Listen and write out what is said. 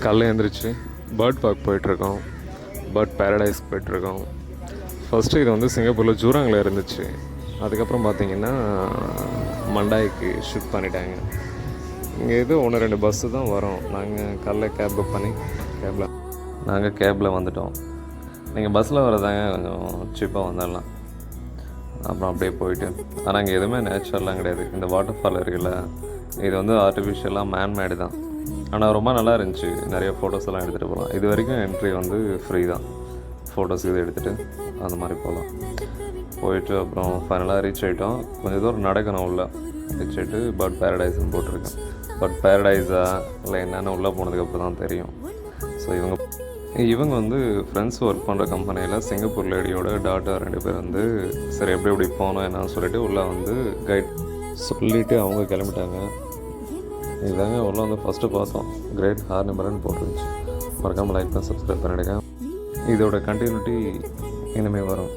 காலைல எழுந்திரிச்சு bird park போயிட்டுருக்கோம். பேர்ட் பேரடைஸ் போயிட்டுருக்கோம். ஃபஸ்ட்டு இது வந்து சிங்கப்பூரில் ஜூராங்கில் இருந்துச்சு. அதுக்கப்புறம் பார்த்திங்கன்னா மண்டாய்க்கு ஷிஃப்ட் பண்ணிட்டாங்க. இங்கே இது 1-2 பஸ்ஸு தான் வரும். நாங்கள் காலைல கேப் புக் பண்ணி கேபில் வந்துட்டோம். நீங்கள் பஸ்ஸில் வரதாங்க கொஞ்சம் சீப்பாக வந்துடலாம். அப்புறம் அப்படியே போயிட்டு, ஆனால் இங்கே எதுவுமே நேச்சுரலாம் கிடையாது. இந்த வாட்டர் ஃபால் இருக்குல்ல, இது வந்து ஆர்டிஃபிஷியலாக மேன்மேடு தான். ஆனால் ரொம்ப நல்லா இருந்துச்சு. நிறைய ஃபோட்டோஸ் எல்லாம் எடுத்துகிட்டு போகலாம். இது வரைக்கும் என்ட்ரி வந்து ஃப்ரீ தான். ஃபோட்டோஸ் இது எடுத்துகிட்டு அந்த மாதிரி போகலாம். போயிட்டு அப்புறம் ஃபைனலாக ரீச் ஆகிட்டோம். கொஞ்சம் தூரம் நடக்கணும் உள்ளே. ரீச் ஆகிட்டு பேர்ட் பேரடைஸ்ன்னு போட்டிருக்கேன். பட் பேரடைஸா இல்லை என்னென்னு உள்ளே போனதுக்கப்புறம் தான் தெரியும். ஸோ இவங்க வந்து ஃப்ரெண்ட்ஸ் ஒர்க் பண்ணுற கம்பெனியில் சிங்கப்பூர் லேடியோட டாட்டர் 2 பேர் வந்து சரி எப்படி போகணும் என்னன்னு சொல்லிட்டு உள்ளே வந்து கைட் சொல்லிவிட்டு அவங்க கிளம்பிட்டாங்க. இதுதாங்க உள்ளே வந்து ஃபஸ்ட்டு பார்த்தோம். கிரேட் ஹார்னிபர்னு போட்டுருந்துச்சு. மறக்காமல் லைக் பண்ணி சப்ஸ்கிரைப் பண்ணிவிடுங்க. இதோட கண்டினியூட்டி இனிமேல் வரும்.